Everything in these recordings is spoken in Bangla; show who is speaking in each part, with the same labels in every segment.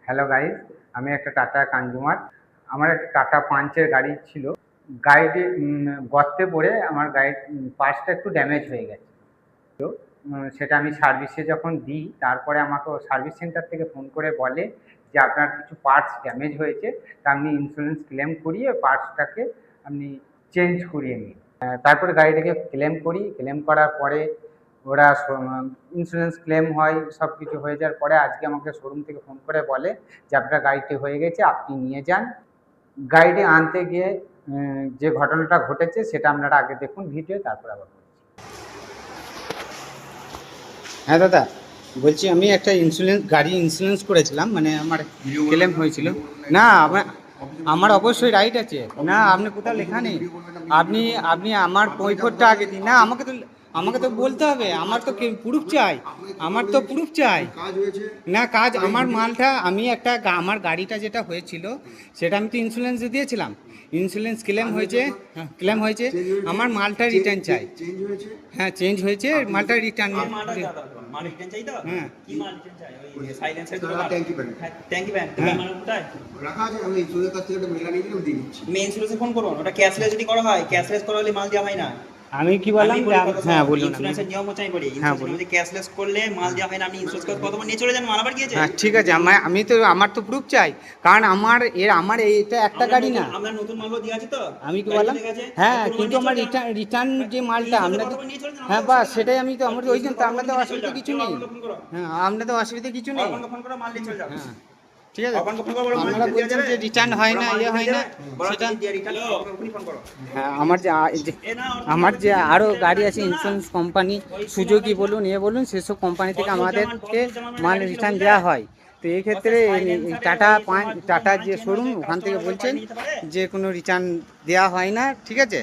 Speaker 1: হ্যালো গাইস, আমি একটা টাটা কনজিউমার। আমার একটা টাটা পাঞ্চের গাড়ি ছিল। গাড়িটি গর্তে পড়ে আমার গাড়ির পার্টসটা একটু ড্যামেজ হয়ে গেছে। তো সেটা আমি সার্ভিসে যখন দিই, তারপরে আমাকে সার্ভিস সেন্টার থেকে ফোন করে বলে যে আপনার কিছু পার্টস ড্যামেজ হয়েছে, তা আপনি ইন্স্যুরেন্স ক্লেম করিয়ে পার্টসটাকে আপনি চেঞ্জ করিয়ে নিন। তারপরে গাড়িটাকে ক্লেম করি। ক্লেম করার পরে ওরা ইন্স্যুরেন্স ক্লেম হয়, সব কিছু হয়ে যাওয়ার পরে আজকে আমাকে শোরুম থেকে ফোন করে বলে যে আপনার গাড়িটি হয়ে গেছে, আপনি নিয়ে যান। গাড়িটি আনতে গিয়ে যে ঘটনাটা ঘটেছে সেটা আপনারা আগে দেখুন ভিডিও, তারপর আবার বলছি। হ্যাঁ দাদা, বলছি আমি একটা গাড়ি ইন্স্যুরেন্স করেছিলাম, মানে আমার ক্লেম হয়েছিল। না, আমার অবশ্যই রাইট আছে। না, আপনি কোথাও লেখা নেই। আপনি আপনি আমার কৈফিয়তটা আগে দিন। না, আমাকে তো বলতে হবে। আমার তো প্রুফ চাই। আমার তো প্রুফ চাই। না, কাজ আমার মালটা আমার গাড়িটা যেটা হয়েছিল সেটা আমি তো ইন্স্যুরেন্স দিয়েছিলাম। ইন্স্যুরেন্স ক্লেম হয়েছে। আমার মালটা রিটার্ন চাই। হ্যাঁ, চেঞ্জ হয়েছে, মালটা রিটার্ন। হ্যাঁ,
Speaker 2: ফোন করুন। ওটা ক্যাশলেস যদি করা হয়, ক্যাশলেস করা হলে মাল দেওয়া হয় না।
Speaker 1: আমি কি বললাম? হ্যাঁ বলুন।
Speaker 2: ইন্স্যুরেন্সের নিয়ম হচ্ছে আমি বলি, ইন্স্যুরেন্স ক্যাশলেস করলে মাল দেওয়া হয় না। আপনি ইন্স্যুরেন্স করে কতবার নিয়ে চলে যান, মাল আবার গিয়েছে।
Speaker 1: হ্যাঁ ঠিক আছে, আমার তো প্রুফ চাই, কারণ আমার এটা একটা গাড়ি না।
Speaker 2: আপনার নতুন মালও দেওয়া আছে তো?
Speaker 1: আমি কি বললাম? হ্যাঁ, কিন্তু আমার রিটার্ন যে মালটা আপনাদের, হ্যাঁ বাস সেটাই। আমি তো আমার ওই জন্য তো আপনাদের অসুবিধা কিছু নেই। হ্যাঁ, আপনাদের অসুবিধা কিছু নেই। হ্যাঁ ঠিক আছে, আপনারা বলছেন যে রিটার্ন হয় না, হয় না সেটা। হ্যাঁ, আমার যে আরও গাড়ি আছে ইন্স্যুরেন্স কোম্পানি, সুজুকি বলুন, বলুন, সেসব কোম্পানি থেকে আমাদেরকে মাল রিটার্ন দেওয়া হয়। তো এই ক্ষেত্রে টাটা যে শোরুম, ওখান থেকে বলছেন যে কোনো রিটার্ন দেওয়া হয় না। ঠিক আছে,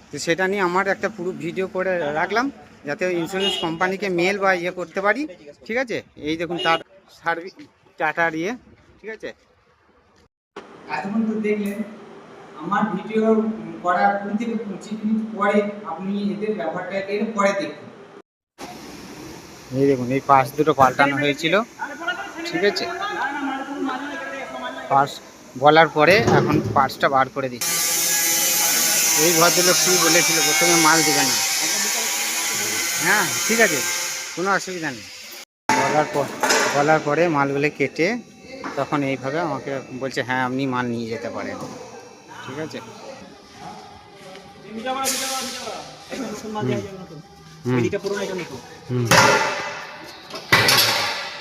Speaker 1: তো সেটা নিয়ে আমার একটা পুরো ভিডিও করে রাখলাম, যাতে ইন্স্যুরেন্স কোম্পানিকে মেল বা করতে পারি। ঠিক আছে, এই দেখুন তার সার্ভিস টাটার ঠিক আছে। এখন তো দেখলেন আমার ভিডিও করার 20 থেকে 25 মিনিট পরে আপনি এদের ব্যবহারটা পরে দেখুন। এই দেখুন, এই পাশ দুটো পাল্টানো হয়েছিল। ঠিক আছে, পার্স বলার পরে এখন পার্সটা বার করে দিচ্ছি। এই ভদ্রলোক কি বলেছিল, প্রথমে মাল দেবে না। হ্যাঁ ঠিক আছে, কোনো অসুবিধা নেই। বলার পরে মালগুলো কেটে তখন এইভাবে আমাকে বলছে হ্যাঁ আপনি মাল নিয়ে যেতে পারেন। ঠিক আছে,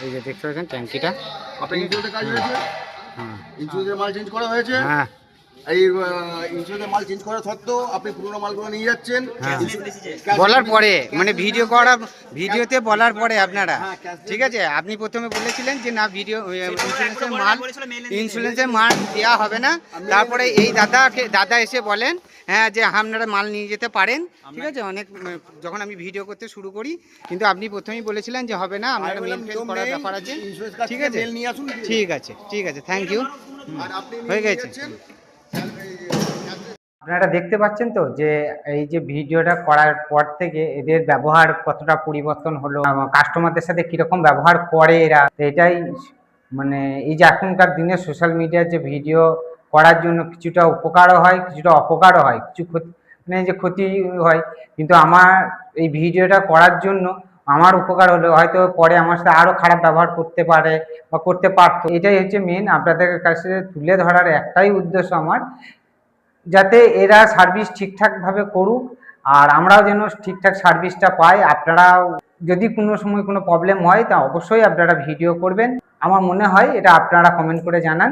Speaker 1: এই যে দেখতে পাচ্ছেন ট্যাঙ্কিটা।
Speaker 3: আপনার ইন্স্যুরেন্সের কাজ হয়েছে? ইন্স্যুরেন্সের মাল চেঞ্জ করা হয়েছে?
Speaker 1: হ্যাঁ,
Speaker 3: এই ইন্স্যুরেন্সের মাল চেঞ্জ করা সত্ত্বেও আপনি পুরোনো মালগুলো নিয়ে যাচ্ছেন।
Speaker 1: বলার পরে, মানে ভিডিওতে বলার পরে আপনারা, ঠিক আছে, আপনি প্রথমে বলেছিলেন যে না ইন্স্যুরেন্সের মাল দেওয়া হবে না। তারপরে এই দাদা এসে বলেন হ্যাঁ যে আপনারা মাল নিয়ে যেতে পারেন। ঠিক আছে, যখন আমি ভিডিও করতে শুরু করি, কিন্তু আপনি প্রথমেই বলেছিলেন যে হবে না, আপনারা মেল করার ব্যাপার আছে। ঠিক আছে, ঠিক আছে, থ্যাংক ইউ। হয়ে গেছে। আপনারা দেখতে পাচ্ছেন তো যে এই যে ভিডিওটা করার পর থেকে এদের ব্যবহার কতটা পরিবর্তন হলো, কাস্টমারদের সাথে কিরকম ব্যবহার করে এরা। এটাই মানে এই যে এখনকার দিনে সোশ্যাল মিডিয়ার যে ভিডিও করার জন্য কিছুটা উপকারও হয়, কিছুটা অপকারও হয়, কিছু মানে যে ক্ষতি হয়। কিন্তু আমার এই ভিডিওটা করার জন্য আমার উপকার হলো, হয়তো পরে আমার সাথে আরও খারাপ ব্যবহার করতে পারে বা করতে পারতো। এটাই হচ্ছে মেন, আপনাদের কাছে তুলে ধরার একটাই উদ্দেশ্য আমার, যাতে এরা সার্ভিস ঠিকঠাকভাবে করুক আর আমরাও যেন ঠিকঠাক সার্ভিসটা পাই। আপনারাও যদি কোনো সময় কোনো প্রবলেম হয় তা অবশ্যই আপনারা ভিডিও করবেন। আমার মনে হয় এটা আপনারা কমেন্ট করে জানান।